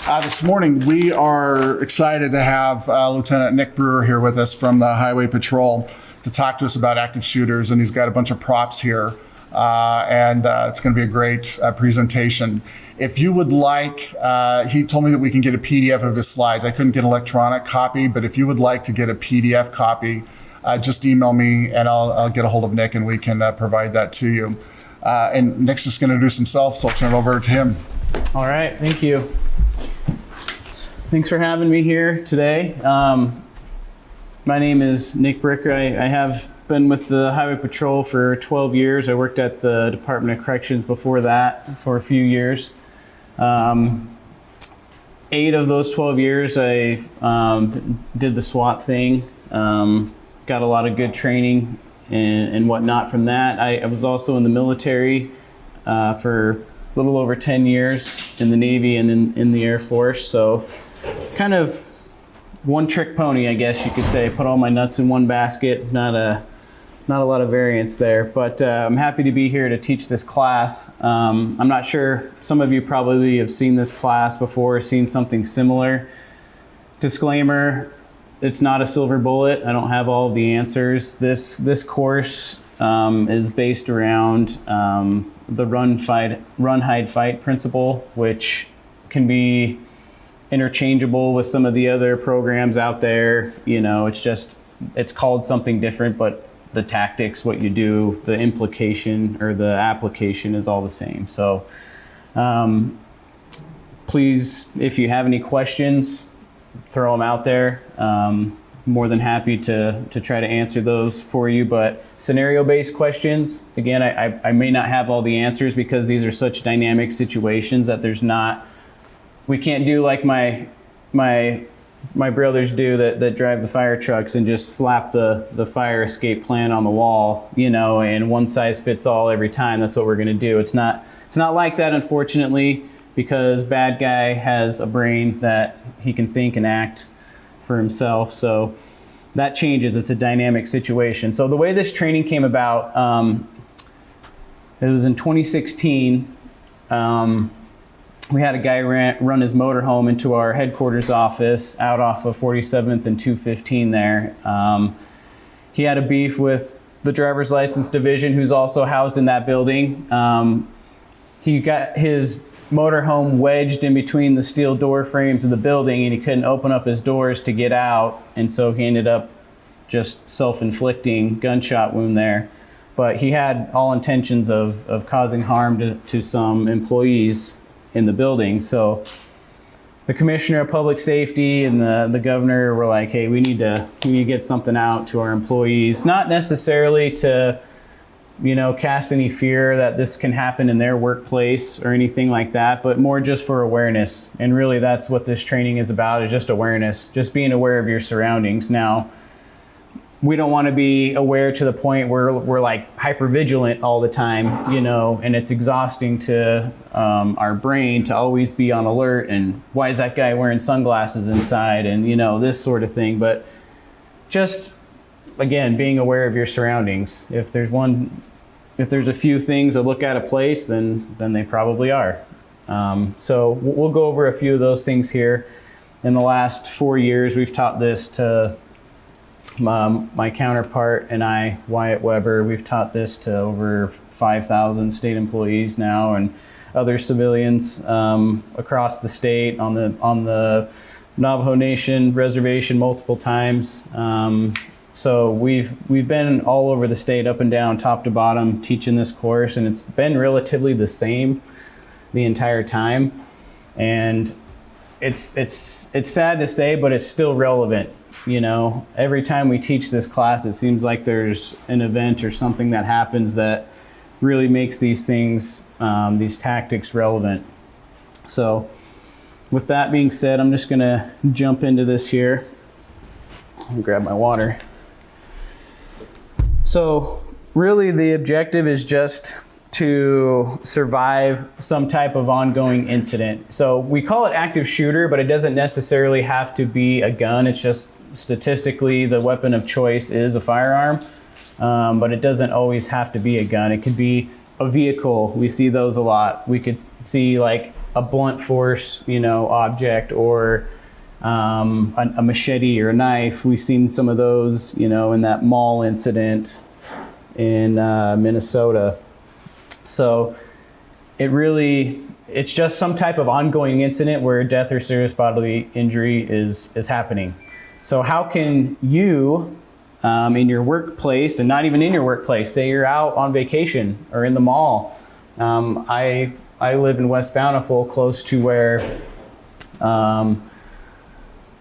This morning, we are excited to have Lieutenant Nick Brewer here with us from the Highway Patrol to talk to us about active shooters, and he's got a bunch of props here, and it's going to be a great presentation. If you would like, he told me that we can get a PDF of his slides. I couldn't get an electronic copy, but if you would like to get a PDF copy, just email me and I'll get a hold of Nick and we can provide that to you. And Nick's just going to introduce himself, so I'll turn it over to him. All right, thank you. Thanks for having me here today. My name is Nick Bricker. I have been with the Highway Patrol for 12 years. I worked at the Department of Corrections before that for a few years. 8 of those 12 years I did the SWAT thing. Got a lot of good training and whatnot from that. I was also in the military for a little over 10 years in the Navy and in the Air Force. So kind of one trick pony, I guess you could say. Put all my nuts in one basket. Not a lot of variance there, but I'm happy to be here to teach this class. I'm not sure, some of you probably have seen this class before, seen something similar. Disclaimer, it's not a silver bullet. I don't have all of the answers. This course is based around the run, hide, fight principle, which can be interchangeable with some of the other programs out there. You know, it's called something different, but the tactics, what you do, the implication or the application is all the same. So please, if you have any questions, throw them out there. More than happy to try to answer those for you, but scenario-based questions, again, I may not have all the answers because these are such dynamic situations that we can't do like my brothers do that drive the fire trucks and just slap the fire escape plan on the wall, you know, and one size fits all every time. That's what we're going to do. It's not like that, unfortunately, because bad guy has a brain that he can think and act for himself. So that changes. It's a dynamic situation. So the way this training came about, it was in 2016. We had a guy run his motorhome into our headquarters office out off of 47th and 215 there. He had a beef with the driver's license division, who's also housed in that building. He got his motorhome wedged in between the steel door frames of the building, and he couldn't open up his doors to get out, and so he ended up just self-inflicting gunshot wound there. But he had all intentions of causing harm to some employees in the building. So the commissioner of public safety and the governor were like, hey, we need to get something out to our employees, not necessarily to, you know, cast any fear that this can happen in their workplace or anything like that, but more just for awareness. And really that's what this training is about, is just awareness, just being aware of your surroundings. Now, we don't want to be aware to the point where we're like hyper vigilant all the time, you know, and it's exhausting to our brain to always be on alert. And why is that guy wearing sunglasses inside? And, you know, this sort of thing. But just, again, being aware of your surroundings. If there's a few things that look out of place, then they probably are. So we'll go over a few of those things here. In the last 4 years, we've taught this to my counterpart and I, Wyatt Weber. We've taught this to over 5,000 state employees now and other civilians across the state on the Navajo Nation reservation multiple times. So we've been all over the state, up and down, top to bottom, teaching this course, and it's been relatively the same the entire time. And it's sad to say, but it's still relevant. You know, every time we teach this class, it seems like there's an event or something that happens that really makes these things, these tactics relevant. So with that being said, I'm just gonna jump into this here. I'll grab my water. So really the objective is just to survive some type of ongoing incident. So we call it active shooter, but it doesn't necessarily have to be a gun. It's just statistically the weapon of choice is a firearm, but it doesn't always have to be a gun. It could be a vehicle. We see those a lot. We could see like a blunt force, object, or a machete or a knife. We've seen some of those, in that mall incident in Minnesota. So it's just some type of ongoing incident where death or serious bodily injury is happening. So how can you, in your workplace, and not even in your workplace, say you're out on vacation or in the mall. I live in West Bountiful, close to where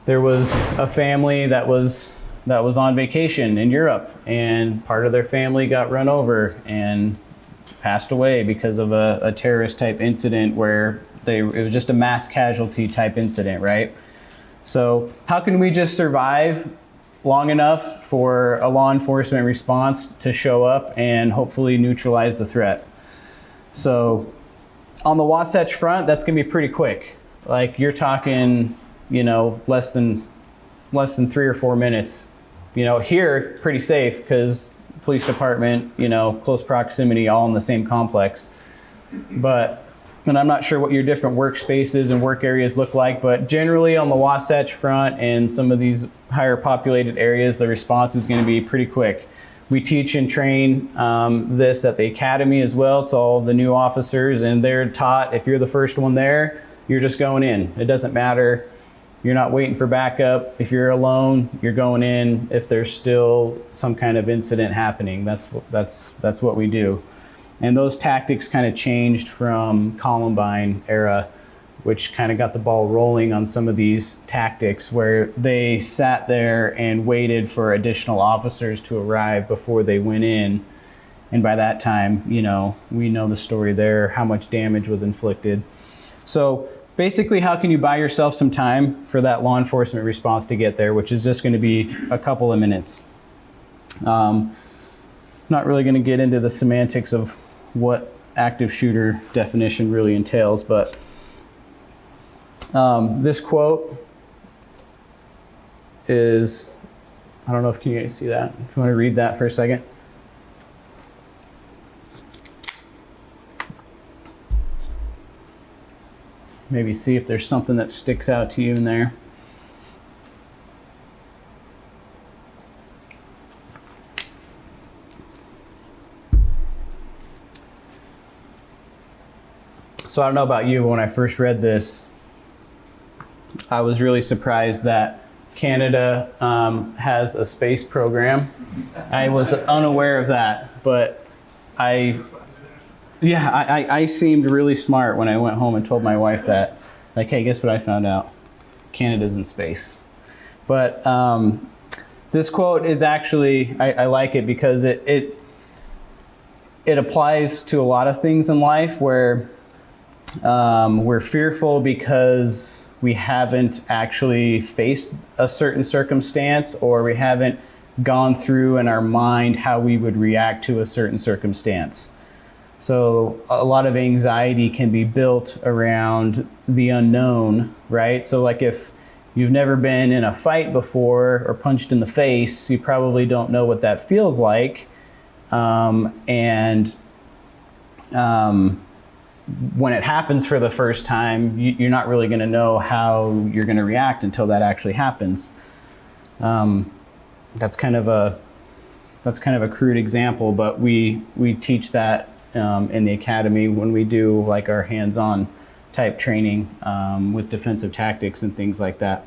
there was a family that was on vacation in Europe, and part of their family got run over and passed away because of a terrorist type incident where it was just a mass casualty type incident, right? So how can we just survive long enough for a law enforcement response to show up and hopefully neutralize the threat? So on the Wasatch Front, that's gonna be pretty quick. Like, you're talking, less than 3 or 4 minutes. Here, pretty safe because police department, close proximity, all in the same complex. And I'm not sure what your different workspaces and work areas look like, but generally on the Wasatch Front and some of these higher populated areas, the response is going to be pretty quick. We teach and train this at the academy as well to all the new officers, and they're taught, if you're the first one there, you're just going in. It doesn't matter. You're not waiting for backup. If you're alone, you're going in. If there's still some kind of incident happening, that's what we do. And those tactics kind of changed from Columbine era, which kind of got the ball rolling on some of these tactics where they sat there and waited for additional officers to arrive before they went in. And by that time, we know the story there, how much damage was inflicted. So basically, how can you buy yourself some time for that law enforcement response to get there, which is just going to be a couple of minutes. Not really going to get into the semantics of what active shooter definition really entails, but this quote is, I don't know if you guys see that. If you want to read that for a second. Maybe see if there's something that sticks out to you in there. So I don't know about you, but when I first read this, I was really surprised that Canada has a space program. I was unaware of that, but I seemed really smart when I went home and told my wife that, like, hey, guess what I found out? Canada's in space. But this quote is actually, I like it because it applies to a lot of things in life where we're fearful because we haven't actually faced a certain circumstance, or we haven't gone through in our mind how we would react to a certain circumstance. So a lot of anxiety can be built around the unknown, right? So like if you've never been in a fight before or punched in the face, you probably don't know what that feels like. When it happens for the first time, you're not really going to know how you're going to react until that actually happens. That's kind of a crude example, but we teach that in the academy when we do like our hands-on type training with defensive tactics and things like that.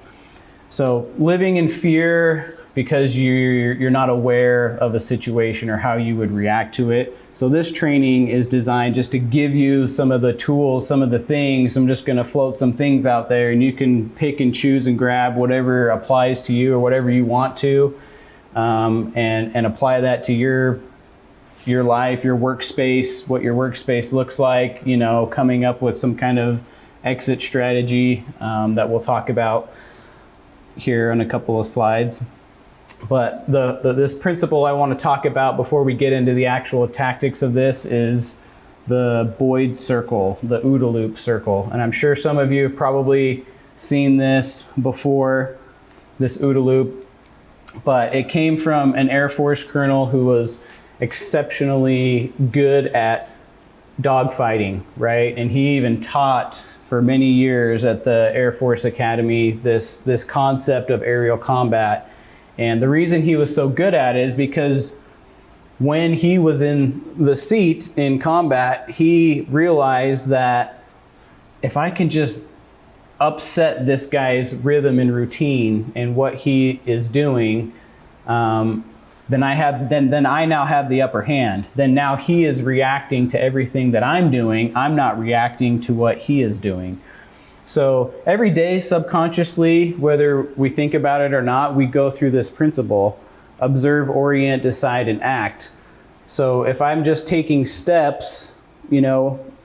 So living in fear because you're not aware of a situation or how you would react to it. So this training is designed just to give you some of the tools, some of the things. I'm just going to float some things out there, and you can pick and choose and grab whatever applies to you or whatever you want to, and apply that to your life, your workspace, what your workspace looks like, coming up with some kind of exit strategy that we'll talk about here in a couple of slides. But this principle I want to talk about before we get into the actual tactics of this is the Boyd circle, the OODA loop circle. And I'm sure some of you have probably seen this before, this OODA loop, but it came from an Air Force colonel who was exceptionally good at dogfighting, right? And he even taught for many years at the Air Force Academy, this concept of aerial combat. And the reason he was so good at it is because when he was in the seat in combat, he realized that if I can just upset this guy's rhythm and routine and what he is doing, then I now have the upper hand. Then now he is reacting to everything that I'm doing. I'm not reacting to what he is doing. So every day, subconsciously, whether we think about it or not, we go through this principle: observe, orient, decide, and act. So if I'm just taking steps,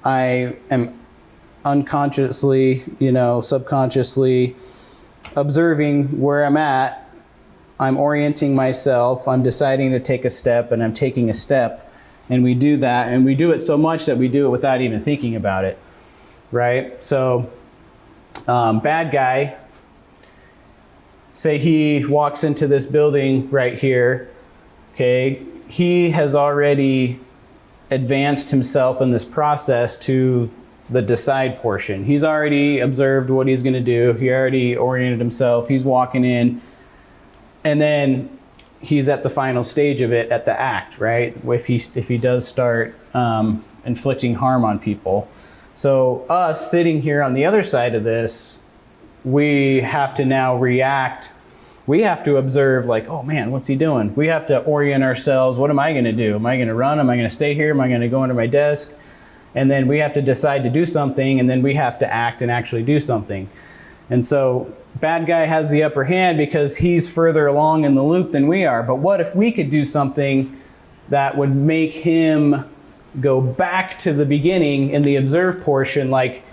I am unconsciously, subconsciously observing where I'm at. I'm orienting myself, I'm deciding to take a step, and I'm taking a step. And we do that, and we do it so much that we do it without even thinking about it, right? So, bad guy, say he walks into this building right here, okay? He has already advanced himself in this process to the decide portion. He's already observed what he's gonna do. He already oriented himself. He's walking in. And then he's at the final stage of it, at the act, right? If he does start inflicting harm on people. So us sitting here on the other side of this, we have to now react. We have to observe, like, oh man, what's he doing? We have to orient ourselves. What am I gonna do? Am I gonna run? Am I gonna stay here? Am I gonna go under my desk? And then we have to decide to do something, and then we have to act and actually do something. And so bad guy has the upper hand because he's further along in the loop than we are. But what if we could do something that would make him go back to the beginning in the observe portion, like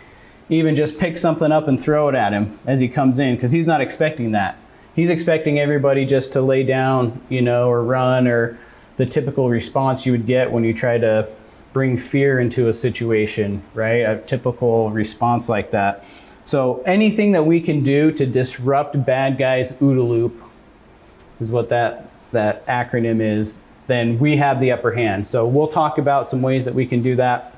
even just pick something up and throw it at him as he comes in, because he's not expecting that. He's expecting everybody just to lay down, or run, or the typical response you would get when you try to bring fear into a situation, right? A typical response like that. So anything that we can do to disrupt bad guys' OODA loop is what that acronym is, then we have the upper hand. So we'll talk about some ways that we can do that.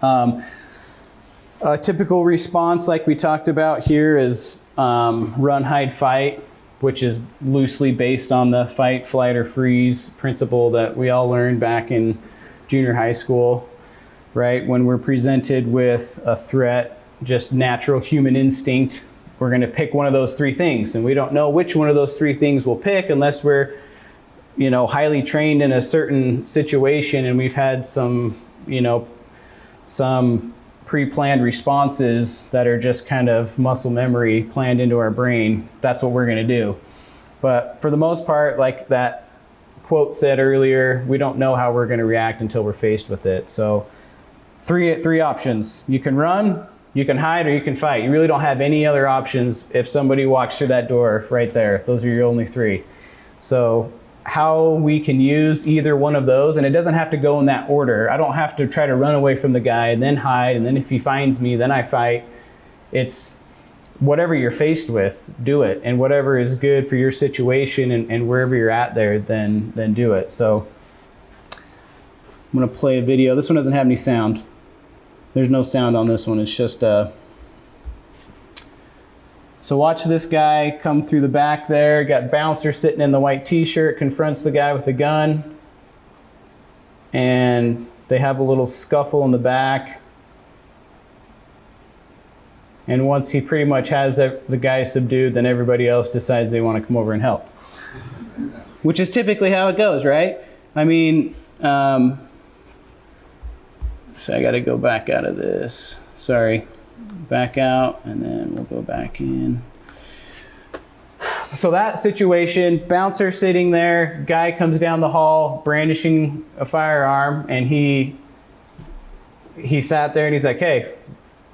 A typical response, like we talked about here, is run, hide, fight, which is loosely based on the fight, flight, or freeze principle that we all learned back in junior high school, right? When we're presented with a threat, just natural human instinct, we're going to pick one of those three things, and we don't know which one of those three things we'll pick unless we're highly trained in a certain situation and we've had some pre-planned responses that are just kind of muscle memory planned into our brain. That's what we're going to do. But for the most part, like that quote said earlier, we don't know how we're going to react until we're faced with it. So three options: you can run, you can hide, or you can fight. You really don't have any other options if somebody walks through that door right there. Those are your only three. So how we can use either one of those, and it doesn't have to go in that order. I don't have to try to run away from the guy and then hide, and then if he finds me, then I fight. It's whatever you're faced with, do it. And whatever is good for your situation and wherever you're at there, then do it. So I'm gonna play a video. This one doesn't have any sound. There's no sound on this one. It's just so watch this guy come through the back there. Got bouncer sitting in the white t-shirt, confronts the guy with the gun, and they have a little scuffle in the back. And once he pretty much has the guy subdued, then everybody else decides they want to come over and help, which is typically how it goes, right? I mean, so I got to go back out of this. Sorry. Back out, and then we'll go back in. So that situation, bouncer sitting there, guy comes down the hall brandishing a firearm, and he sat there and he's like, hey,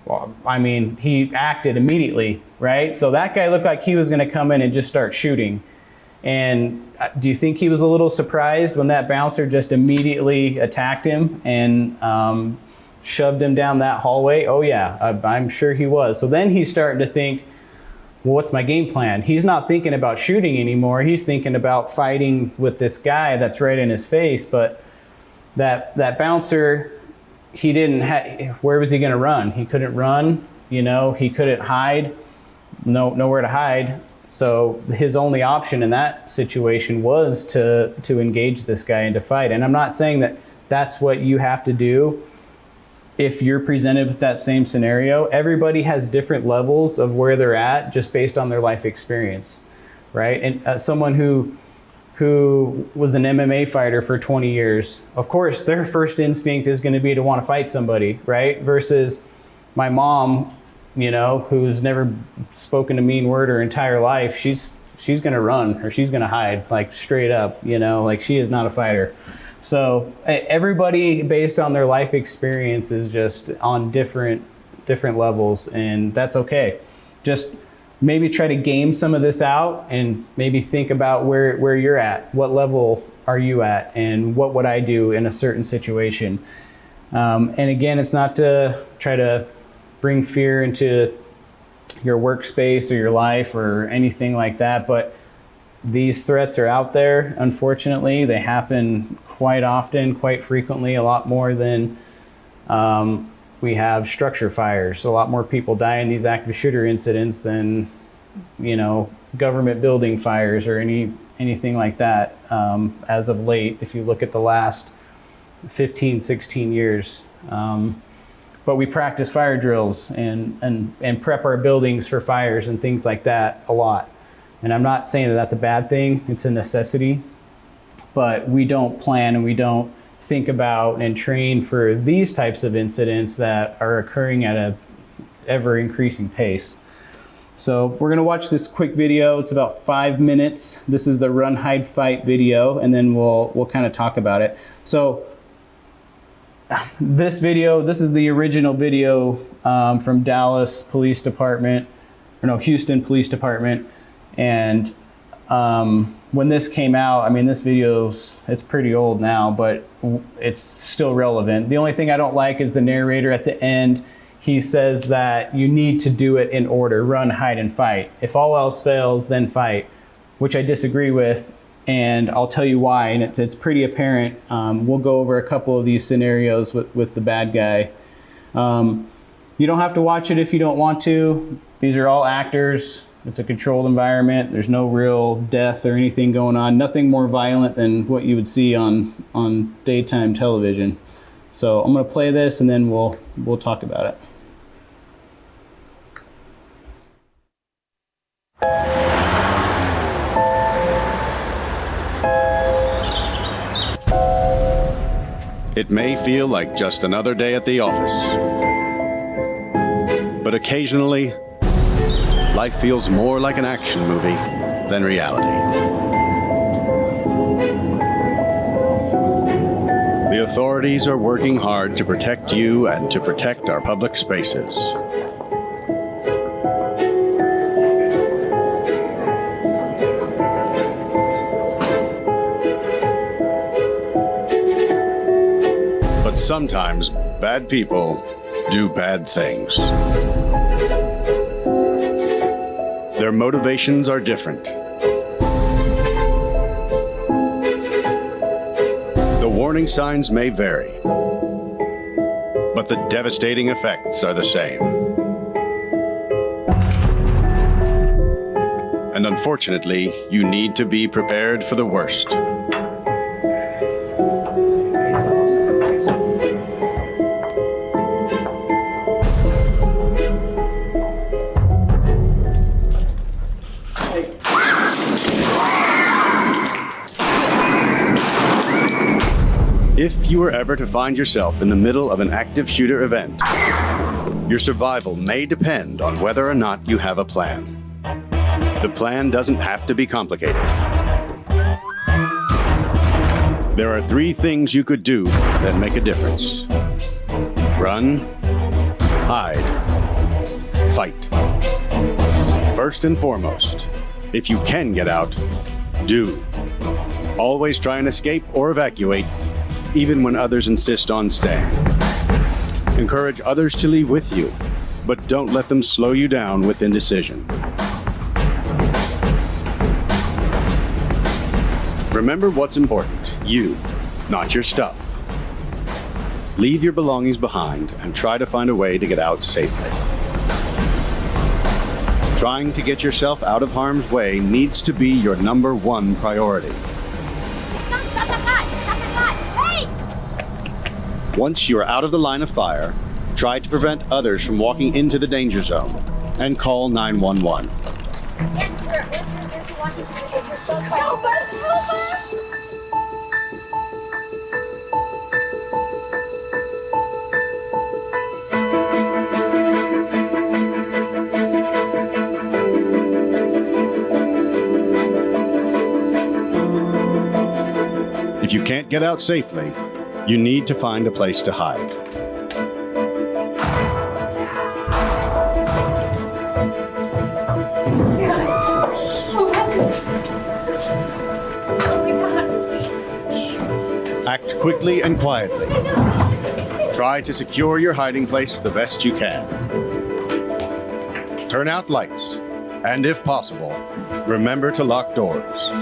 well, I mean, he acted immediately, right? So that guy looked like he was going to come in and just start shooting. And do you think he was a little surprised when that bouncer just immediately attacked him and shoved him down that hallway? Oh yeah, I'm sure he was. So then he's starting to think, well, what's my game plan? He's not thinking about shooting anymore. He's thinking about fighting with this guy that's right in his face. But that bouncer, he didn't have, where was he going to run? He couldn't run. You know, he couldn't hide, nowhere to hide. So his only option in that situation was to engage this guy and to fight. And I'm not saying that that's what you have to do if you're presented with that same scenario. Everybody has different levels of where they're at just based on their life experience, right? And someone who was an MMA fighter for 20 years, of course, their first instinct is going to be to want to fight somebody, right? Versus my mom, you know, who's never spoken a mean word her entire life, she's going to run or she's going to hide, like straight up, you know, like she is not a fighter. So everybody based on their life experience is just on different levels, and that's okay. Just maybe try to game some of this out and maybe think about where you're at. What level are you at, and what would I do in a certain situation? And again, it's not to try to bring fear into your workspace or your life or anything like that, but these threats are out there. Unfortunately, they happen quite often, quite frequently, a lot more than we have structure fires. A lot more people die in these active shooter incidents than, you know, government building fires or anything like that as of late, if you look at the last 15, 16 years. But we practice fire drills and prep our buildings for fires and things like that a lot. And I'm not saying that that's a bad thing, it's a necessity, but we don't plan and we don't think about and train for these types of incidents that are occurring at a ever increasing pace. So we're gonna watch this quick video. It's about 5 minutes. This is the run, hide, fight video, and then we'll kind of talk about it. So this video, this is the original video from Dallas Police Department, or no, Houston Police Department. And when this came out, I mean, this video's, it's pretty old now, but it's still relevant. The only thing I don't like is the narrator at the end. He says that you need to do it in order: run, hide, and fight. If all else fails, then fight, which I disagree with, and I'll tell you why. And it's pretty apparent. We'll go over a couple of these scenarios with the bad guy. You don't have to watch it if you don't want to. These are all actors. It's a controlled environment. There's no real death or anything going on. Nothing more violent than what you would see on daytime television. So I'm gonna play this and then we'll talk about it. It may feel like just another day at the office, but occasionally, life feels more like an action movie than reality. The authorities are working hard to protect you and to protect our public spaces. But sometimes bad people do bad things. Their motivations are different. The warning signs may vary, but the devastating effects are the same. And unfortunately, you need to be prepared for the worst. If you were ever to find yourself in the middle of an active shooter event, your survival may depend on whether or not you have a plan. The plan doesn't have to be complicated. There are 3 things you could do that make a difference: run, hide, fight. First and foremost, if you can get out, do. Always try and escape or evacuate, even when others insist on staying. Encourage others to leave with you, but don't let them slow you down with indecision. Remember what's important: you, not your stuff. Leave your belongings behind and try to find a way to get out safely. Trying to get yourself out of harm's way needs to be your #1 priority. No, stop that guy! Stop that guy! Hey! Once you are out of the line of fire, try to prevent others from walking into the danger zone and call 911. Yes, we're searching Washington. Help us! Help us! If you can't get out safely, you need to find a place to hide. Act quickly and quietly. Try to secure your hiding place the best you can. Turn out lights, and if possible, remember to lock doors.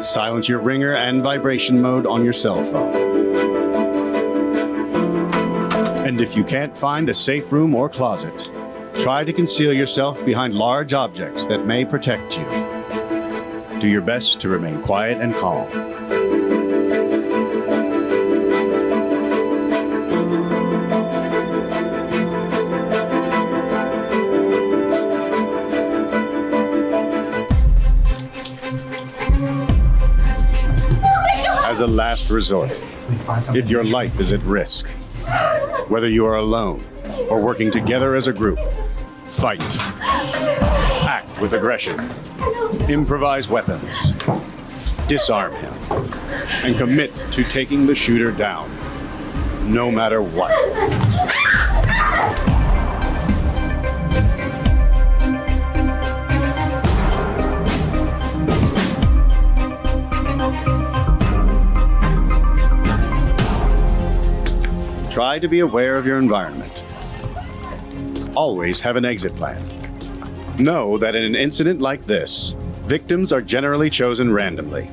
Silence your ringer and vibration mode on your cell phone. And if you can't find a safe room or closet, try to conceal yourself behind large objects that may protect you. Do your best to remain quiet and calm. As a last resort, if your life is at risk, whether you are alone or working together as a group, fight. Act with aggression. Improvise weapons. Disarm him. And commit to taking the shooter down, no matter what. Try to be aware of your environment. Always have an exit plan. Know that in an incident like this, victims are generally chosen randomly.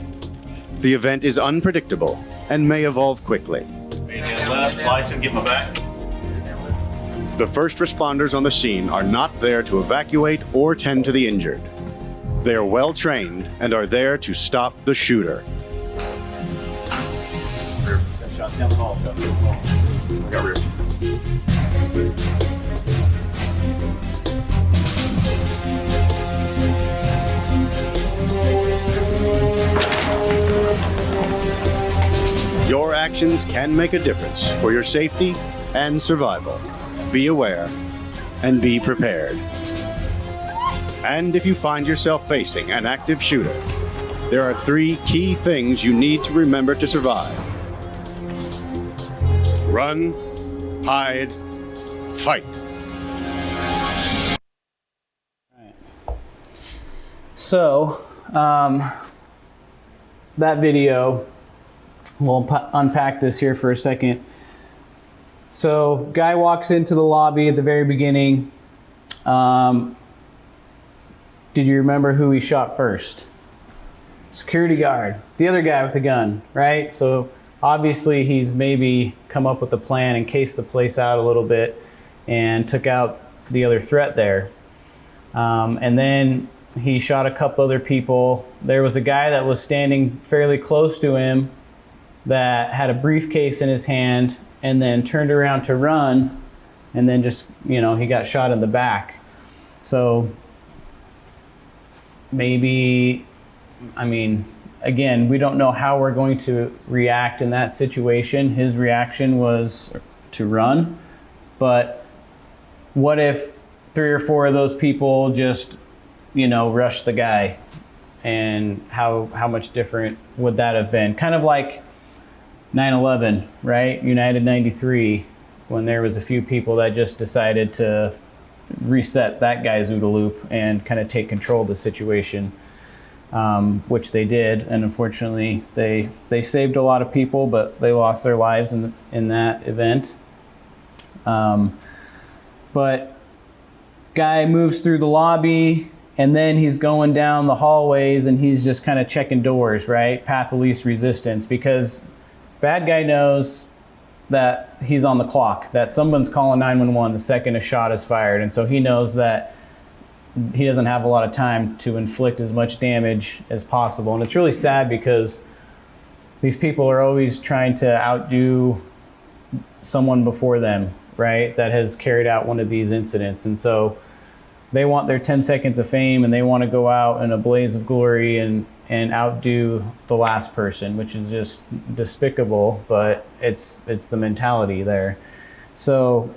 The event is unpredictable and may evolve quickly. Left, slice and get my back. The first responders on the scene are not there to evacuate or tend to the injured. They are well trained and are there to stop the shooter. Shot down the hall. Shot down the hall. I got rear. Your actions can make a difference for your safety and survival. Be aware and be prepared. And if you find yourself facing an active shooter, there are 3 key things you need to remember to survive. Run, hide, fight. So, that video, we'll unpack this here for a second. So, guy walks into the lobby at the very beginning. Did you remember who he shot first? Security guard, the other guy with the gun, right? So obviously he's maybe come up with a plan and cased the place out a little bit and took out the other threat there. And then he shot a couple other people. There was a guy that was standing fairly close to him that had a briefcase in his hand and then turned around to run, and then just, you know, he got shot in the back. So maybe, I mean, again, we don't know how we're going to react in that situation. His reaction was to run, but what if 3 or 4 of those people just, you know, rushed the guy? And how much different would that have been? Kind of like 9/11, right? United 93, when there was a few people that just decided to reset that guy's OODA loop and kind of take control of the situation, which they did. And unfortunately, they saved a lot of people, but they lost their lives in that event. But guy moves through the lobby, and then he's going down the hallways, and he's just kind of checking doors, right? Path of least resistance, because bad guy knows that he's on the clock, that someone's calling 911 the second a shot is fired. And so he knows that he doesn't have a lot of time to inflict as much damage as possible. And it's really sad because these people are always trying to outdo someone before them, right, that has carried out one of these incidents. And so they want their 10 seconds of fame, and they want to go out in a blaze of glory and outdo the last person, which is just despicable, but it's the mentality there. So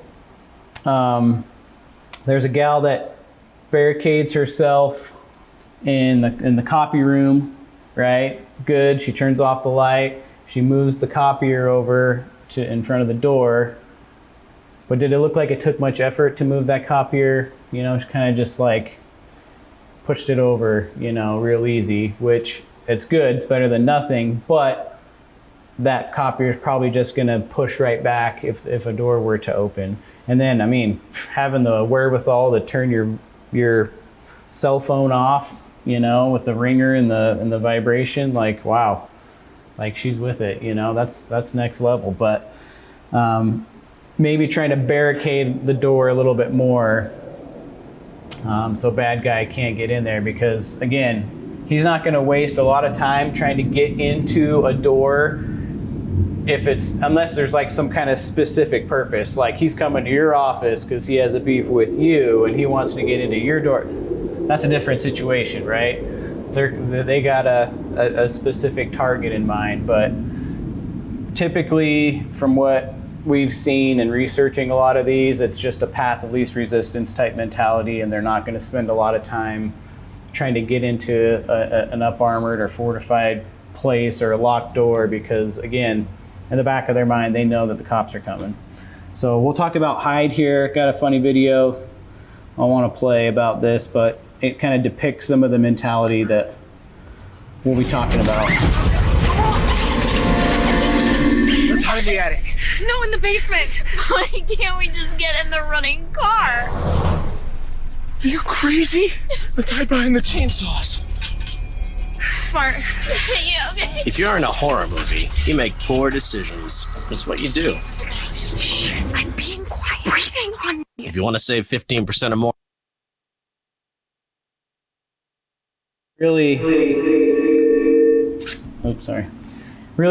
there's a gal that barricades herself in the copy room, right? Good. She turns off the light. She moves the copier over to in front of the door. But did it look like it took much effort to move that copier? You know, she kind of just like pushed it over, you know, real easy, which it's good. It's better than nothing. But that copier is probably just going to push right back if a door were to open. And then, I mean, having the wherewithal to turn your cell phone off, you know, with the ringer and the vibration, like, wow, like she's with it, you know, that's next level. But maybe trying to barricade the door a little bit more so bad guy can't get in there, because again, he's not going to waste a lot of time trying to get into a door unless there's like some kind of specific purpose, like he's coming to your office because he has a beef with you and he wants to get into your door. That's a different situation, right? They got a specific target in mind. But typically, from what we've seen in researching a lot of these, it's just a path of least resistance type mentality, and they're not going to spend a lot of time trying to get into an up-armored or fortified place or a locked door, because again, in the back of their mind, they know that the cops are coming. So we'll talk about hide here. Got a funny video I want to play about this, but it kind of depicts some of the mentality that we'll be talking about. Let's hide in the attic. No, in the basement. Why can't we just get in the running car? Are you crazy? Let's hide behind the chainsaws. Smart. Yeah, okay. If you're in a horror movie, you make poor decisions. That's what you do. This is a good idea. Shh, I'm being quiet. Breathing on me. If you want to save 15% or more, Really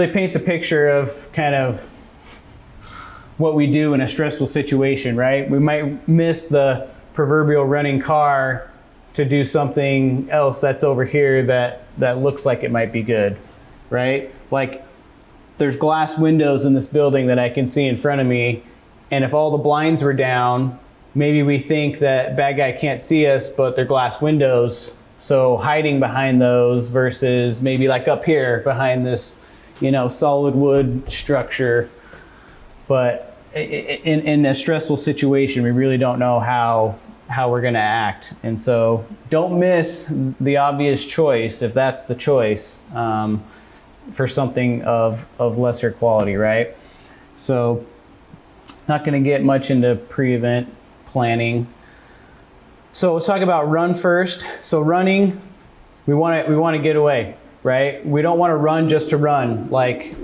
paints a picture of kind of what we do in a stressful situation, right? We might miss the proverbial running car to do something else that's over here that looks like it might be good, right? Like there's glass windows in this building that I can see in front of me, and if all the blinds were down, maybe we think that bad guy can't see us, but they're glass windows. So hiding behind those versus maybe like up here behind this, you know, solid wood structure. But in a stressful situation, we really don't know how we're going to act. And so don't miss the obvious choice, if that's the choice, for something of lesser quality, right? So not going to get much into pre-event planning. So let's talk about run first. So running, we want to get away, right? We don't want to run just to run, like,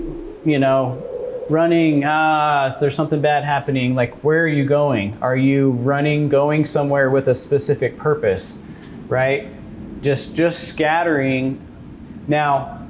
you know, running, there's something bad happening. Like, where are you going? Are you running, going somewhere with a specific purpose, right? Just scattering. Now,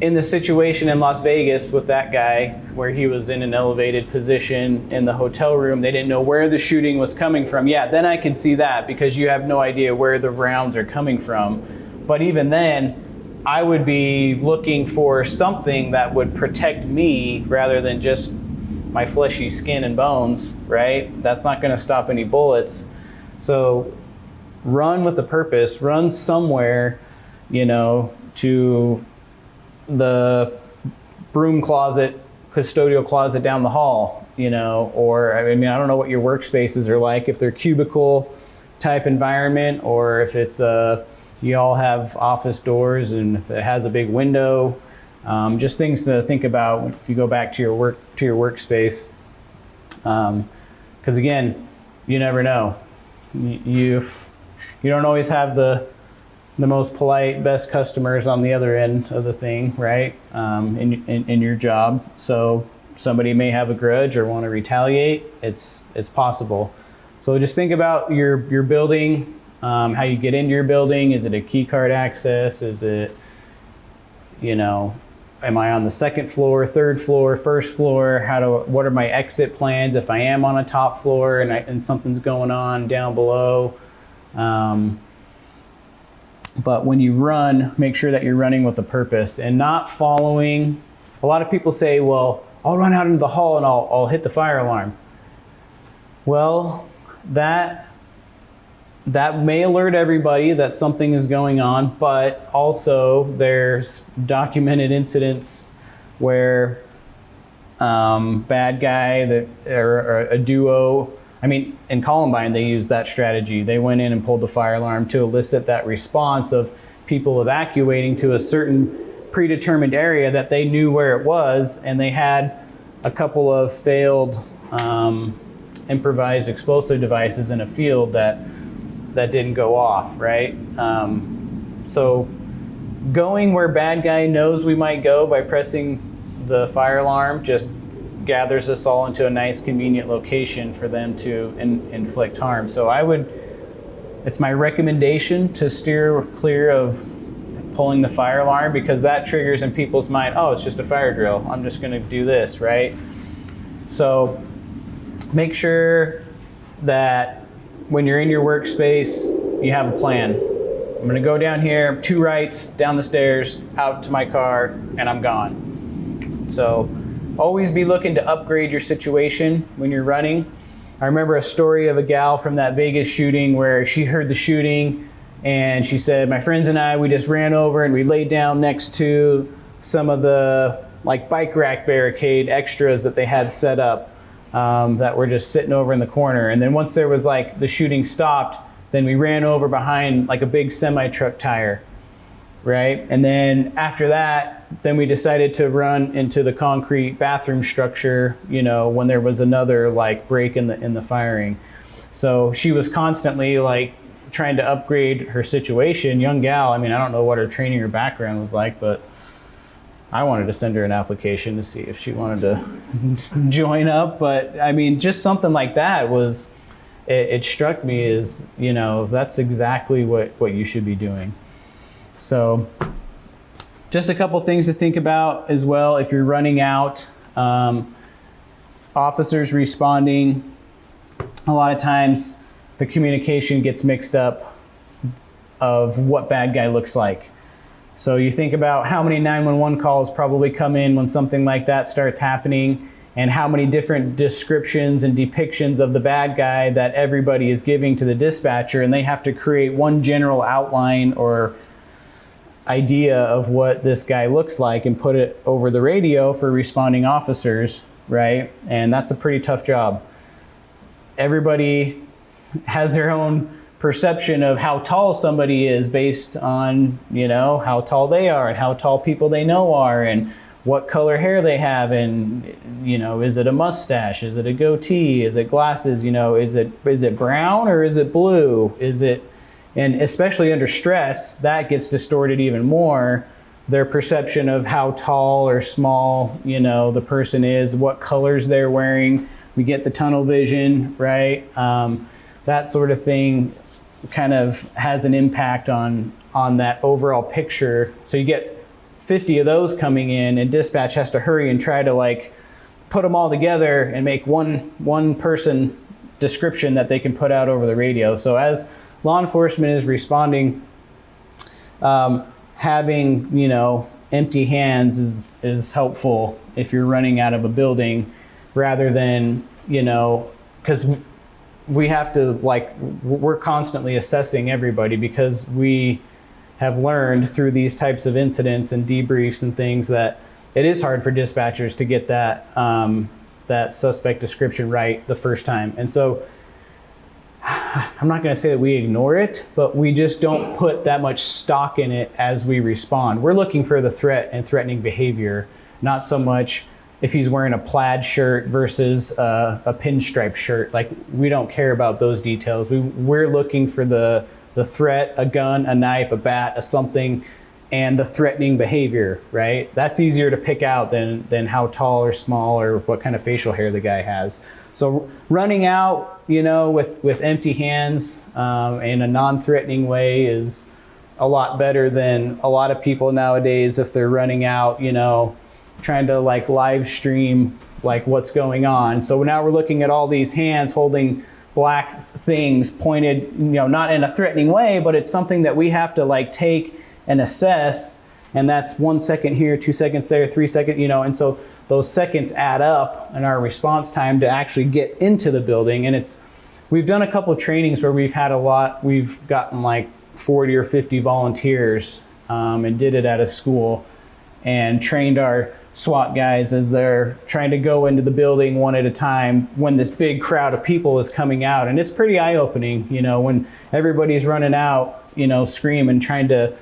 in the situation in Las Vegas with that guy, where he was in an elevated position in the hotel room, they didn't know where the shooting was coming from. Yeah, then I could see that, because you have no idea where the rounds are coming from. But even then, I would be looking for something that would protect me rather than just my fleshy skin and bones, right? That's not going to stop any bullets. So run with a purpose, run somewhere, you know, to the broom closet, custodial closet down the hall, you know, or I mean, I don't know what your workspaces are like, if they're cubicle type environment, or if it's you all have office doors and if it has a big window. Just things to think about if you go back to your workspace. Because again, you never know. You don't always have the most polite, best customers on the other end of the thing, right? In your job. So somebody may have a grudge or want to retaliate. It's possible. So just think about your building. how you get into your building. Is it a key card access? Is it, you know, am I on the second floor, third floor, first floor? What are my exit plans if I am on a top floor and something's going on down below? But when you run, make sure that you're running with a purpose and not following. A lot of people say, well, I'll run out into the hall and I'll hit the fire alarm. Well, that may alert everybody that something is going on, but also there's documented incidents where bad guy or a duo. I mean, in Columbine, they used that strategy. They went in and pulled the fire alarm to elicit that response of people evacuating to a certain predetermined area that they knew where it was, and they had a couple of failed improvised explosive devices in a field that didn't go off, right? So going where bad guy knows we might go by pressing the fire alarm just gathers us all into a nice convenient location for them to inflict harm. So it's my recommendation to steer clear of pulling the fire alarm, because that triggers in people's mind, oh, it's just a fire drill, I'm just gonna do this, right? So make sure that when you're in your workspace, you have a plan. I'm gonna go down here, 2 rights, down the stairs, out to my car, and I'm gone. So always be looking to upgrade your situation when you're running. I remember a story of a gal from that Vegas shooting where she heard the shooting and she said, my friends and I, we just ran over and we laid down next to some of the like bike rack barricade extras that they had set up that were just sitting over in the corner. And then once there was like the shooting stopped, then we ran over behind like a big semi-truck tire, right? And then after that, then we decided to run into the concrete bathroom structure, you know, when there was another like break in the firing. So she was constantly like trying to upgrade her situation. Young gal, I mean, I don't know what her training or background was like, but I wanted to send her an application to see if she wanted to join up. But I mean, just something like that it struck me as, you know, that's exactly what you should be doing. So just a couple things to think about as well. If you're running out, officers responding, a lot of times the communication gets mixed up of what bad guy looks like. So you think about how many 911 calls probably come in when something like that starts happening, and how many different descriptions and depictions of the bad guy that everybody is giving to the dispatcher, and they have to create one general outline or idea of what this guy looks like and put it over the radio for responding officers, right? And that's a pretty tough job. Everybody has their own perception of how tall somebody is based on, you know, how tall they are and how tall people they know are and what color hair they have, and, you know, is it a mustache, is it a goatee, is it glasses, you know, is it brown or is it blue, and especially under stress, that gets distorted even more, their perception of how tall or small, you know, the person is, what colors they're wearing. We get the tunnel vision, right? That sort of thing kind of has an impact on that overall picture. So you get 50 of those coming in, and dispatch has to hurry and try to like put them all together and make one person description that they can put out over the radio. So as law enforcement is responding, having, you know, empty hands is helpful if you're running out of a building, rather than, you know, because we have to, like, we're constantly assessing everybody, because we have learned through these types of incidents and debriefs and things that it is hard for dispatchers to get that that suspect description right the first time. And so I'm not going to say that we ignore it, but we just don't put that much stock in it as we respond. We're looking for the threat and threatening behavior, not so much if he's wearing a plaid shirt versus a pinstripe shirt. Like, we don't care about those details. We're looking for the threat, a gun, a knife, a bat, a something, and the threatening behavior, right? That's easier to pick out than how tall or small or what kind of facial hair the guy has. So running out, with empty hands in a non-threatening way is a lot better than a lot of people nowadays if they're running out, trying to like live stream like what's going on. So now we're looking at all these hands holding black things pointed, not in a threatening way, but it's something that we have to like take and assess, and that's 1 second here, 2 seconds there, 3 seconds, and so those seconds add up in our response time to actually get into the building. And we've done a couple of trainings where we've gotten like 40 or 50 volunteers and did it at a school and trained our SWAT guys as they're trying to go into the building one at a time when this big crowd of people is coming out. And it's pretty eye-opening, when everybody's running out, screaming, trying to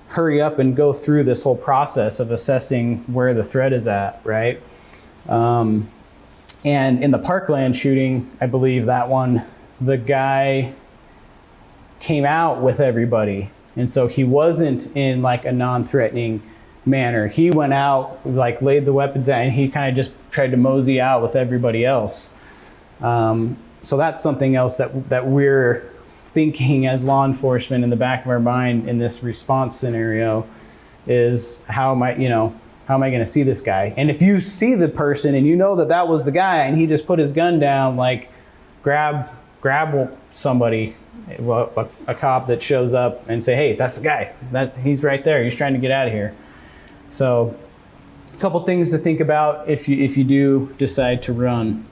hurry up and go through this whole process of assessing where the threat is at, right? And in the Parkland shooting, I believe that one, the guy came out with everybody. And so he wasn't in like a non-threatening manner. He went out, like laid the weapons out, and he kind of just tried to mosey out with everybody else. So that's something else that we're thinking as law enforcement in the back of our mind in this response scenario is how am I going to see this guy? And if you see the person and that was the guy and he just put his gun down, like grab somebody, a cop that shows up and say, hey, that's the guy, he's right there, he's trying to get out of here. So a couple things to think about if you do decide to run.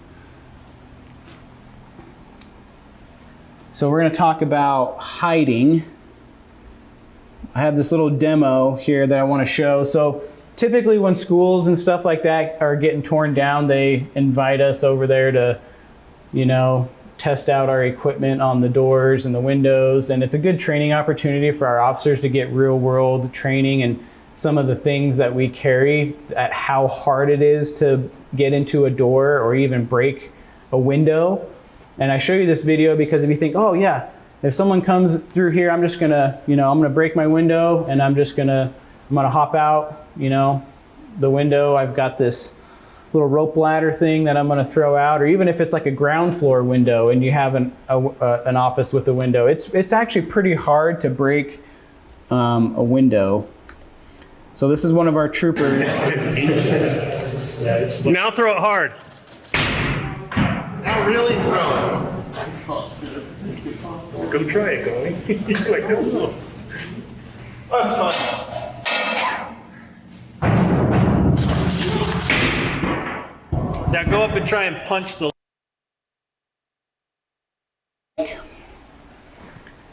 So we're going to talk about hiding. I have this little demo here that I want to show. So typically when schools and stuff like that are getting torn down, they invite us over there to, test out our equipment on the doors and the windows. And it's a good training opportunity for our officers to get real world training and some of the things that we carry, at how hard it is to get into a door or even break a window. And I show you this video because if you think, oh yeah, if someone comes through here, I'm just gonna, I'm gonna break my window and I'm gonna hop out, the window. I've got this little rope ladder thing that I'm gonna throw out. Or even if it's like a ground floor window and you have an office with a window, it's actually pretty hard to break a window. So this is one of our troopers. Now throw it hard. Now really throw Go try it, Goldie. He's like, no. That's fine. Now go up and try and punch the.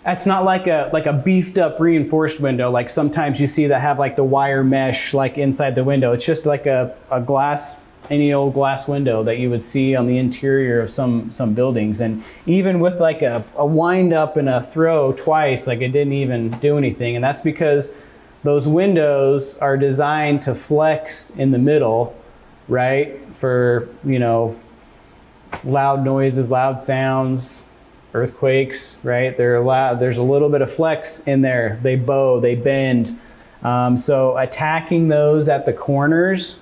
That's not like a beefed up reinforced window like sometimes you see that have like the wire mesh like inside the window. It's just like a glass, any old glass window that you would see on the interior of some buildings. And even with like a wind up and a throw twice, like it didn't even do anything. And that's because those windows are designed to flex in the middle, right? For, loud noises, loud sounds, earthquakes, right? There's a little bit of flex in there. They bow, they bend. So attacking those at the corners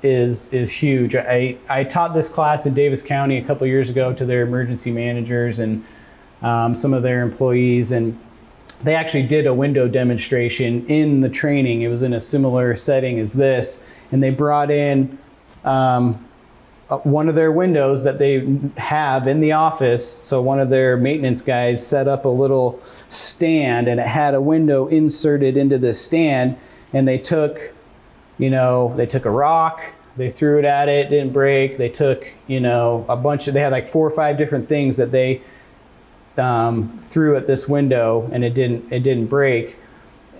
is huge. I taught this class in Davis County a couple years ago to their emergency managers and some of their employees, and they actually did a window demonstration in the training. It was in a similar setting as this, and they brought in one of their windows that they have in the office. So one of their maintenance guys set up a little stand, and it had a window inserted into this stand, and they took a rock, they threw it at it, didn't break. They took, they had like 4 or 5 different things that they threw at this window, and it didn't break.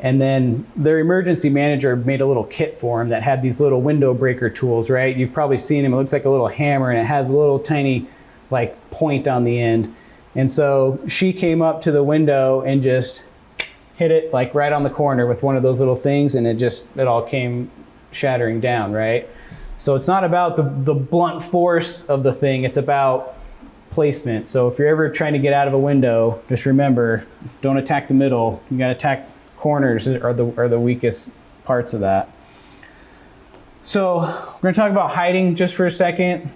And then their emergency manager made a little kit for him that had these little window breaker tools, right? You've probably seen them. It looks like a little hammer, and it has a little tiny like point on the end. And so she came up to the window and just hit it like right on the corner with one of those little things, and it all came shattering down, right? So it's not about the blunt force of the thing, it's about placement. So if you're ever trying to get out of a window, just remember, don't attack the middle. You gotta attack corners are the weakest parts of that. So we're going to talk about hiding just for a second.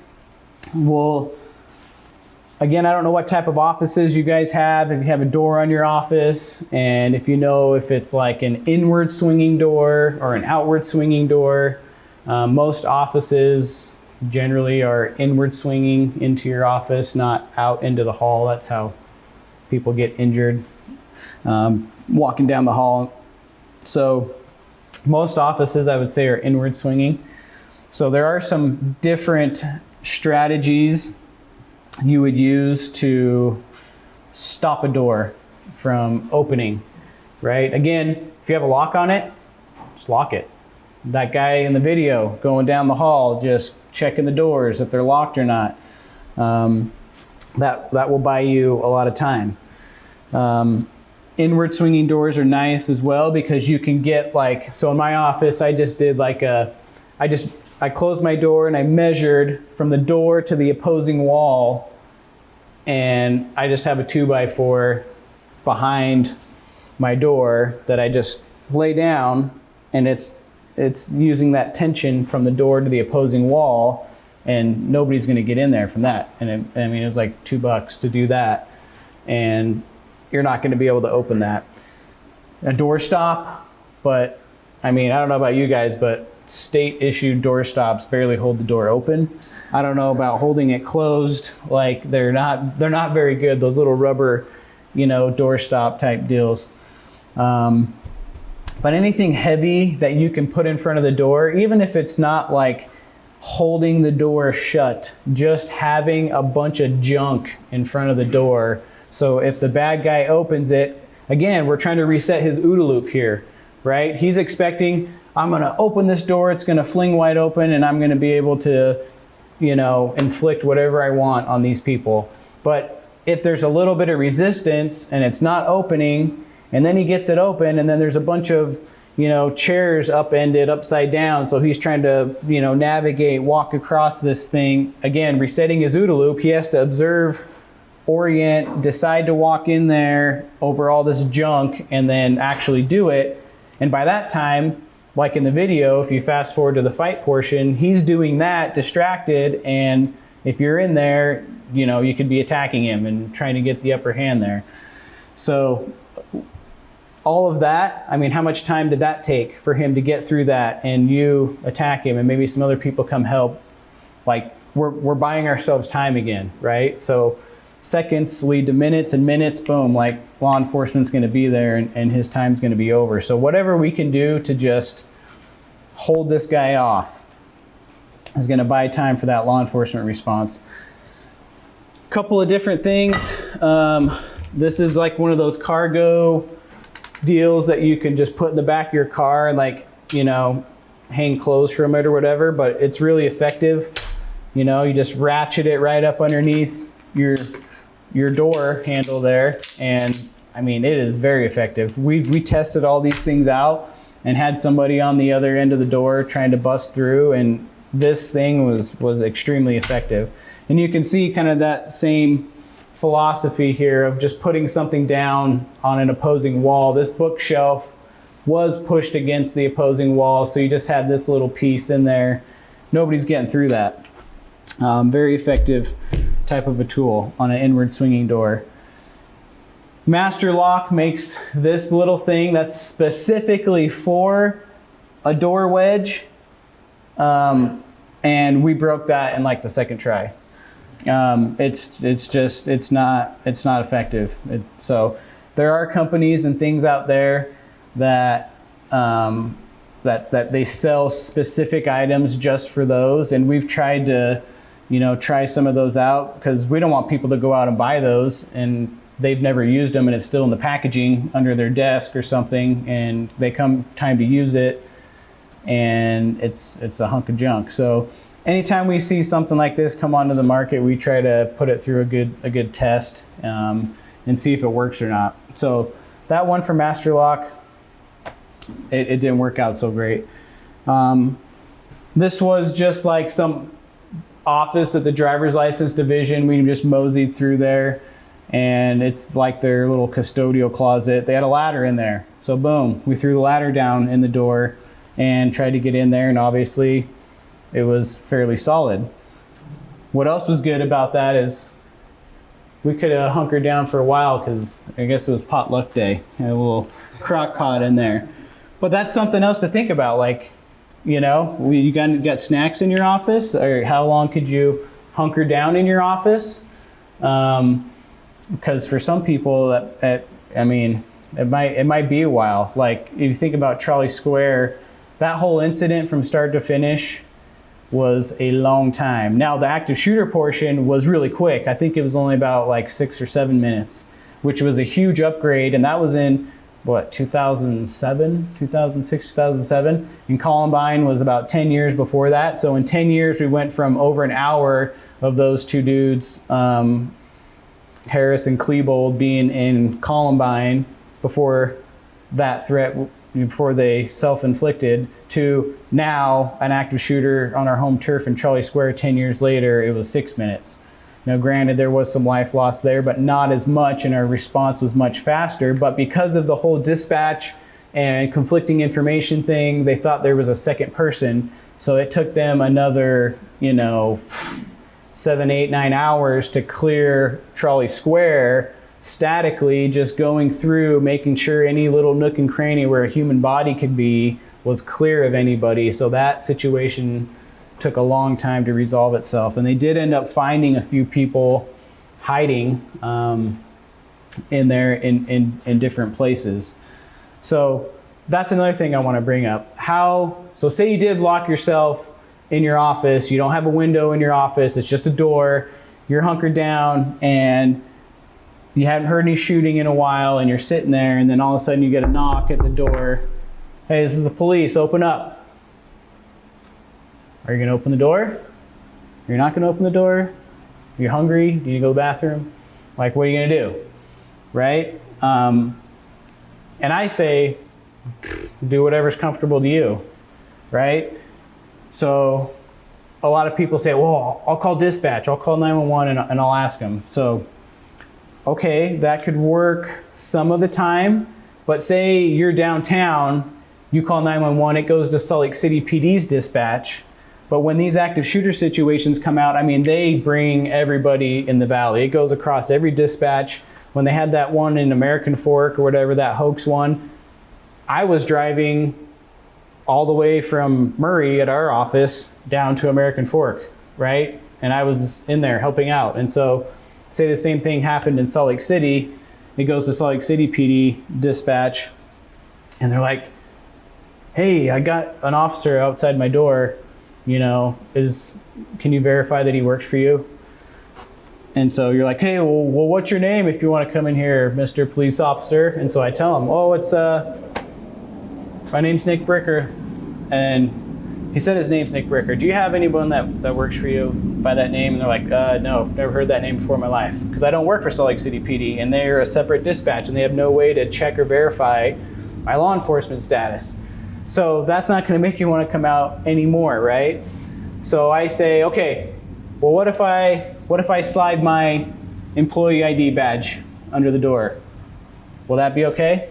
Again, I don't know what type of offices you guys have, if you have a door on your office, and if you know if it's like an inward swinging door or an outward swinging door. Most offices generally are inward swinging into your office, not out into the hall. That's how people get injured walking down the hall. So most offices, I would say, are inward swinging. So there are some different strategies you would use to stop a door from opening, right? Again, if you have a lock on it, just lock it. That guy in the video going down the hall, just checking the doors if they're locked or not. That will buy you a lot of time. Inward swinging doors are nice as well because you can get so in my office, I just did I closed my door and I measured from the door to the opposing wall, and I just have a 2x4 behind my door that I just lay down, and it's using that tension from the door to the opposing wall, and nobody's going to get in there from that. And it was like $2 to do that, and you're not going to be able to open that. A door stop, but I don't know about you guys, but state issued door stops barely hold the door open. I don't know about holding it closed. They're not very good, those little rubber, door stop type deals. But anything heavy that you can put in front of the door, even if it's not like holding the door shut, just having a bunch of junk in front of the door. So if the bad guy opens it, again, we're trying to reset his OODA loop here, right? He's expecting, I'm going to open this door, it's going to fling wide open, and I'm going to be able to, inflict whatever I want on these people. But if there's a little bit of resistance and it's not opening, and then he gets it open, and then there's a bunch of, chairs upended, upside down, so he's trying to, navigate, walk across this thing. Again, resetting his OODA loop, he has to observe, orient, decide to walk in there over all this junk, and then actually do it. And by that time, like in the video, if you fast forward to the fight portion, he's doing that distracted, and if you're in there, you could be attacking him and trying to get the upper hand there. So all of that, how much time did that take for him to get through that and you attack him and maybe some other people come help? We're buying ourselves time again, right? So seconds lead to minutes, and minutes, boom, law enforcement's going to be there, and his time's going to be over. So whatever we can do to just hold this guy off is going to buy time for that law enforcement response. Couple of different things. This is like one of those cargo deals that you can just put in the back of your car and hang clothes from it or whatever, but it's really effective. You just ratchet it right up underneath your door handle there, and it is very effective. We tested all these things out and had somebody on the other end of the door trying to bust through, and this thing was extremely effective. And you can see kind of that same philosophy here of just putting something down on an opposing wall. This bookshelf was pushed against the opposing wall, so you just had this little piece in there. Nobody's getting through that. Very effective type of a tool on an inward swinging door. Master Lock makes this little thing that's specifically for a door wedge, and we broke that in the second try. It's not effective. So there are companies and things out there that that they sell specific items just for those, and we've tried to try some of those out because we don't want people to go out and buy those and they've never used them and it's still in the packaging under their desk or something, and they come time to use it and it's a hunk of junk. So anytime we see something like this come onto the market, we try to put it through a good test and see if it works or not. So that one for Master Lock, it didn't work out so great. This was just some office at the driver's license division. We just moseyed through there. and it's like their little custodial closet. They had a ladder in there. So boom, we threw the ladder down in the door and tried to get in there, and obviously it was fairly solid. What else was good about that is we could have hunkered down for a while because I guess it was potluck day. Had a little crock pot in there. But that's something else to think about. Like, you know, you got snacks in your office, or how long could you hunker down in your office? Because for some people, I mean, it might be a while. Like if you think about Trolley Square, that whole incident from start to finish was a long time. Now the active shooter portion was really quick. I think it was only about like 6 or 7 minutes, which was a huge upgrade. And that was in what, 2007, 2006, 2007. And Columbine was about 10 years before that. So in 10 years, we went from over an hour of those two dudes, Harris and Klebold, being in Columbine before that threat, before they self-inflicted, to now an active shooter on our home turf in Trolley Square 10 years later, it was 6 minutes. Now granted, there was some life loss there, but not as much, and our response was much faster. But because of the whole dispatch and conflicting information thing, they thought there was a second person. So it took them another, 7, 8, 9 hours to clear Trolley Square statically, just going through, making sure any little nook and cranny where a human body could be was clear of anybody. So that situation took a long time to resolve itself. And they did end up finding a few people hiding in there in different places. So that's another thing I want to bring up. So say you did lock yourself in your office, you don't have a window in your office, it's just a door, you're hunkered down, and you haven't heard any shooting in a while, and you're sitting there, and then all of a sudden you get a knock at the door. Hey, this is the police, open up. Are you gonna open the door? You're not gonna open the door? You're hungry? Do you go to the bathroom? Like, what are you gonna do? Right? And I say, do whatever's comfortable to you, right? So a lot of people say, well, I'll call dispatch, I'll call 911 and I'll ask them. So, okay, that could work some of the time, but say you're downtown, you call 911, it goes to Salt Lake City PD's dispatch. But when these active shooter situations come out, I mean, they bring everybody in the valley. It goes across every dispatch. When they had that one in American Fork or whatever, that hoax one, I was driving all the way from Murray at our office down to American Fork, right? And I was in there helping out. And so say the same thing happened in Salt Lake City, it goes to Salt Lake City PD dispatch, and they're like, hey, I got an officer outside my door, can you verify that he works for you? And so you're like, hey, well, what's your name if you want to come in here, Mr. Police Officer? And so I tell him, my name's Nick Bricker. And he said his name's Nick Bricker. Do you have anyone that works for you by that name? And they're like, no, never heard that name before in my life. Because I don't work for Salt Lake City PD, and they're a separate dispatch, and they have no way to check or verify my law enforcement status. So that's not going to make you want to come out anymore, right? So I say, okay, well, what if I slide my employee ID badge under the door? Will that be okay?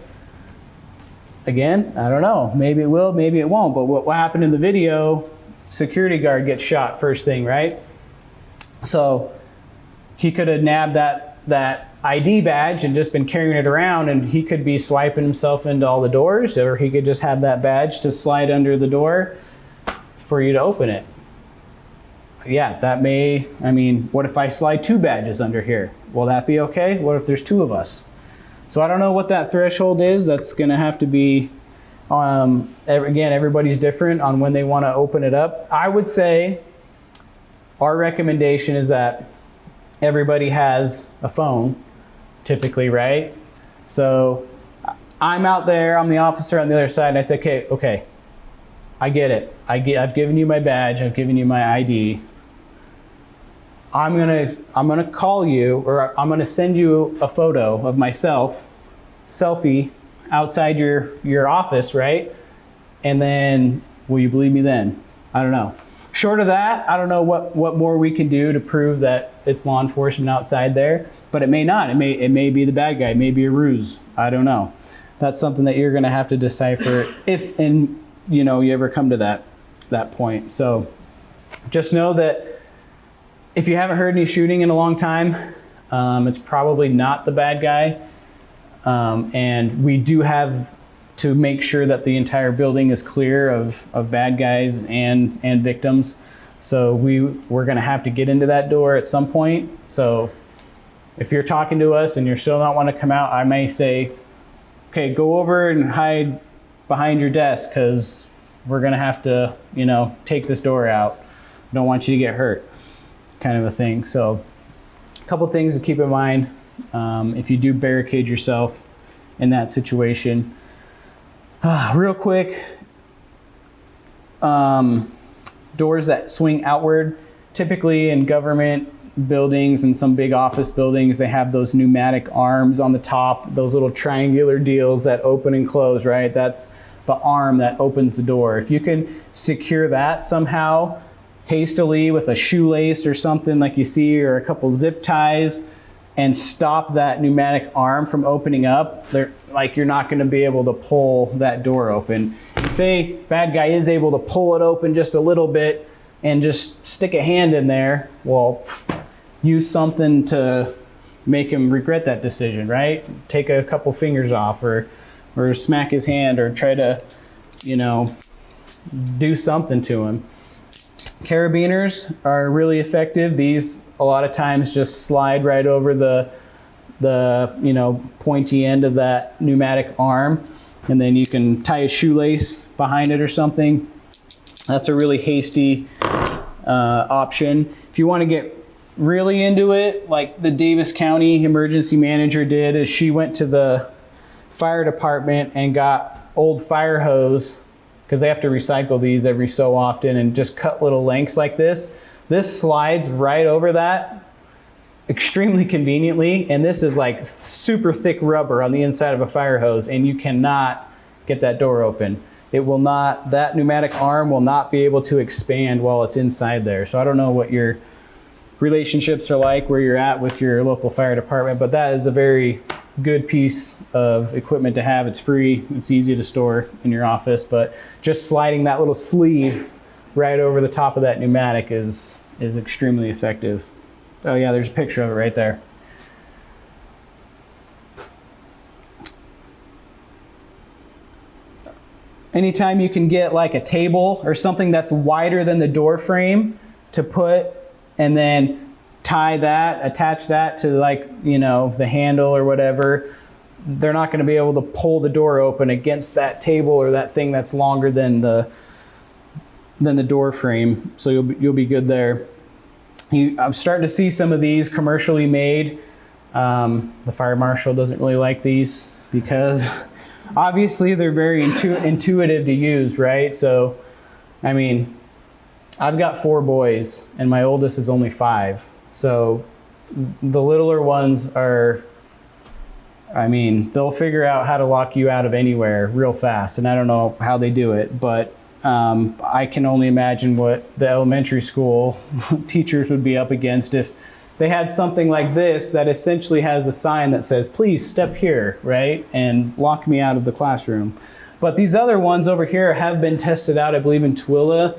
Again, I don't know. Maybe it will, maybe it won't. But what happened in the video, security guard gets shot first thing, right? So he could have nabbed that ID badge and just been carrying it around, and he could be swiping himself into all the doors, or he could just have that badge to slide under the door for you to open it. Yeah, what if I slide 2 badges under here? Will that be okay? What if there's 2 of us? So I don't know what that threshold is. That's gonna have to be, again, everybody's different on when they wanna open it up. I would say our recommendation is that everybody has a phone, typically, right? So I'm out there, I'm the officer on the other side, and I say, okay, I get it. I've given you my badge, I've given you my ID. I'm gonna call you, or I'm gonna send you a photo of myself, selfie, outside your office, right? And then, will you believe me then? I don't know. Short of that, I don't know what more we can do to prove that it's law enforcement outside there, but it may not. It may be the bad guy. It may be a ruse. I don't know. That's something that you're going to have to decipher if you ever come to that point. So just know that if you haven't heard any shooting in a long time, it's probably not the bad guy. And we do have to make sure that the entire building is clear of bad guys and victims. So we're going to have to get into that door at some point. So if you're talking to us and you're still not want to come out, I may say, okay, go over and hide behind your desk because we're going to have to, take this door out. I don't want you to get hurt, kind of a thing. So a couple things to keep in mind if you do barricade yourself in that situation. Real quick, doors that swing outward, typically in government buildings and some big office buildings, they have those pneumatic arms on the top, those little triangular deals that open and close, right? That's the arm that opens the door. If you can secure that somehow hastily with a shoelace or something like you see, or a couple zip ties, and stop that pneumatic arm from opening up, you're not going to be able to pull that door open. Say bad guy is able to pull it open just a little bit and just stick a hand in there. Well, use something to make him regret that decision, right? Take a couple fingers off, or smack his hand, or try to, do something to him. Carabiners are really effective. These a lot of times just slide right over the pointy end of that pneumatic arm, and then you can tie a shoelace behind it or something. That's a really hasty option. If you want to get really into it, like the Davis County emergency manager did, is she went to the fire department and got old fire hose, because they have to recycle these every so often, and just cut little lengths like this. This slides right over that extremely conveniently, and this is like super thick rubber on the inside of a fire hose, and you cannot get that door open. It will not, that pneumatic arm will not be able to expand while it's inside there. So I don't know what your relationships are like, where you're at with your local fire department, but that is a very good piece of equipment to have. It's free, it's easy to store in your office, but just sliding that little sleeve right over the top of that pneumatic is extremely effective. Oh yeah, there's a picture of it right there. Anytime you can get like a table or something that's wider than the door frame to put, and then tie that, attach that to the handle or whatever, they're not going to be able to pull the door open against that table or that thing that's longer than the door frame. So you'll be good there. I'm starting to see some of these commercially made. The fire marshal doesn't really like these because obviously they're very intuitive to use, right? So, I mean, I've got 4 boys and my oldest is only 5. So the littler ones are, they'll figure out how to lock you out of anywhere real fast. And I don't know how they do it, but I can only imagine what the elementary school teachers would be up against if they had something like this that essentially has a sign that says, please step here, right? And lock me out of the classroom. But these other ones over here have been tested out, I believe, in Tooele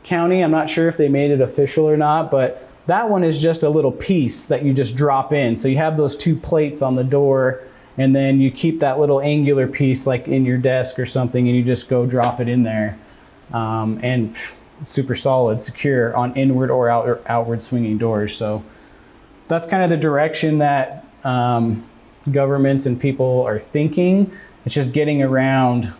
County. I'm not sure if they made it official or not, but that one is just a little piece that you just drop in. So you have those 2 plates on the door, and then you keep that little angular piece like in your desk or something, and you just go drop it in there. And super solid, secure on inward or outward swinging doors. So that's kind of the direction that governments and people are thinking. It's just getting around,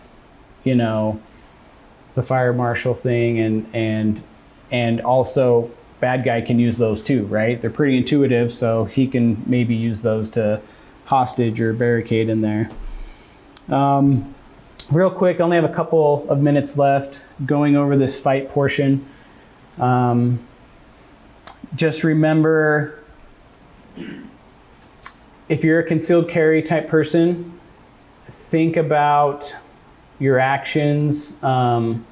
the fire marshal thing, and also bad guy can use those too, right? They're pretty intuitive, so he can maybe use those to hostage or barricade in there. Real quick, I only have a couple of minutes left going over this fight portion. Just remember, if you're a concealed carry type person, think about your actions and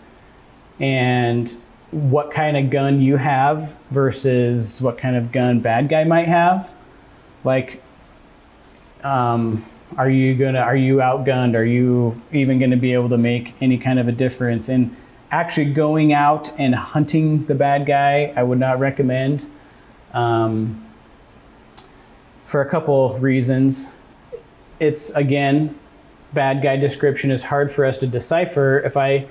what kind of gun you have versus what kind of gun bad guy might have. Like, are you outgunned? Are you even gonna be able to make any kind of a difference? And actually going out and hunting the bad guy, I would not recommend, for a couple reasons. It's, again, bad guy description is hard for us to decipher. If I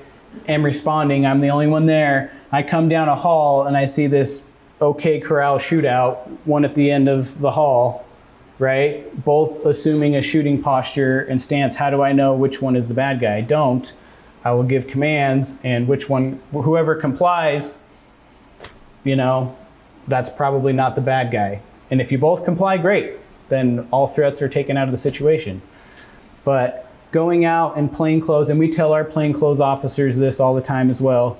am responding, I'm the only one there, I come down a hall and I see this OK Corral shootout, one at the end of the hall, right? Both assuming a shooting posture and stance. How do I know which one is the bad guy? I don't. I will give commands, and whoever complies, that's probably not the bad guy. And if you both comply, great. Then all threats are taken out of the situation. But going out in plain clothes, and we tell our plain clothes officers this all the time as well,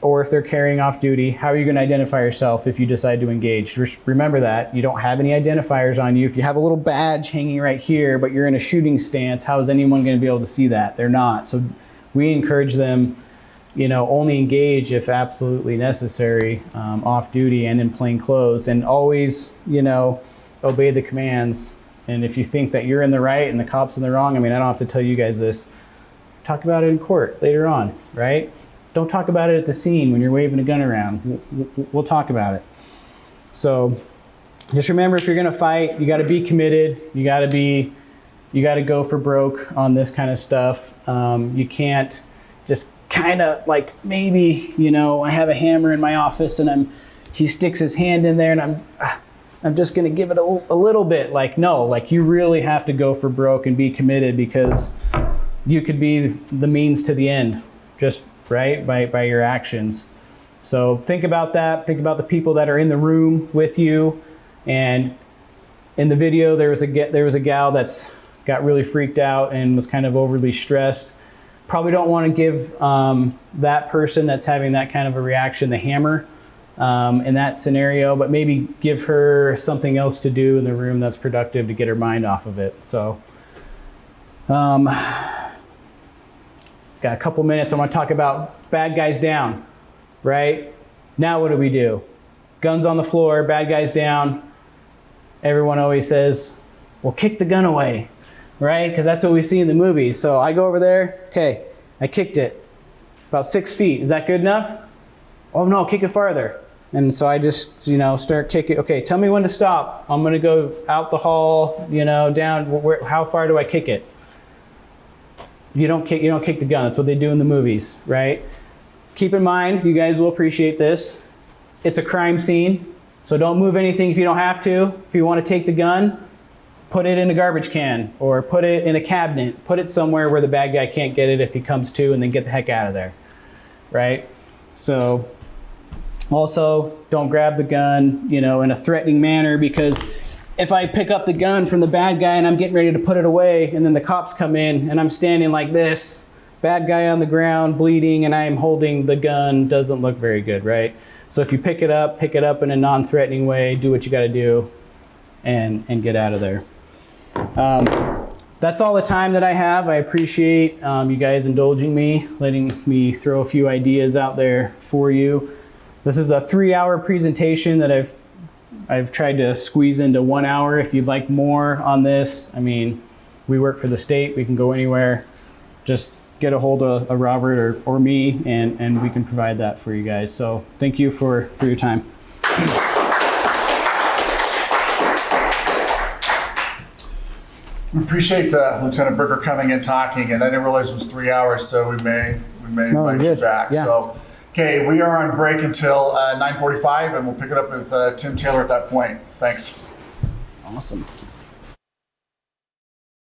or if they're carrying off duty, how are you going to identify yourself if you decide to engage? Remember that. You don't have any identifiers on you. If you have a little badge hanging right here, but you're in a shooting stance, how is anyone going to be able to see that? They're not. So we encourage them, only engage if absolutely necessary, off duty and in plain clothes, and always, obey the commands. And if you think that you're in the right and the cop's in the wrong, I don't have to tell you guys this. Talk about it in court later on, right? Don't talk about it at the scene when you're waving a gun around. We'll talk about it. So just remember, if you're gonna fight, you gotta be committed. You gotta go for broke on this kind of stuff. You can't just kind of like, maybe, I have a hammer in my office and he sticks his hand in there and I'm just gonna give it a little bit. Like, no, like you really have to go for broke and be committed, because you could be the means to the end, just right, by your actions. So think about that. Think about the people that are in the room with you. And in the video, there was a gal that's got really freaked out and was kind of overly stressed. Probably don't want to give that person that's having that kind of a reaction the hammer in that scenario, but maybe give her something else to do in the room that's productive to get her mind off of it. So got a couple minutes. I want to talk about bad guys down, right? Now what do? Guns on the floor, bad guys down. Everyone always says, well, kick the gun away, right? Because that's what we see in the movies. So I go over there, okay, I kicked it about 6 feet. Is that good enough? Oh no, kick it farther. And so I just, start kicking. Okay, tell me when to stop. I'm gonna go out the hall, down. How far do I kick it? You don't kick the gun. That's what they do in the movies, right? Keep in mind, you guys will appreciate this. It's a crime scene, so don't move anything if you don't have to. If you want to take the gun, put it in a garbage can or put it in a cabinet. Put it somewhere where the bad guy can't get it if he comes to, and then get the heck out of there, right? So also, don't grab the gun, in a threatening manner, because if I pick up the gun from the bad guy and I'm getting ready to put it away, and then the cops come in and I'm standing like this, bad guy on the ground bleeding, and I'm holding the gun, doesn't look very good, right? So if you pick it up in a non-threatening way, do what you got to do, and get out of there. That's all the time that I have. I appreciate you guys indulging me, letting me throw a few ideas out there for you. This is a 3-hour presentation that I've tried to squeeze into 1 hour. If you'd like more on this, we work for the state. We can go anywhere. Just get a hold of Robert or me, and we can provide that for you guys. So thank you for your time. We appreciate Lieutenant Bricker coming and talking, and I didn't realize it was 3 hours, so we may invite you back. Yeah. So, okay, we are on break until 9:45, and we'll pick it up with Tim Taylor at that point. Thanks. Awesome.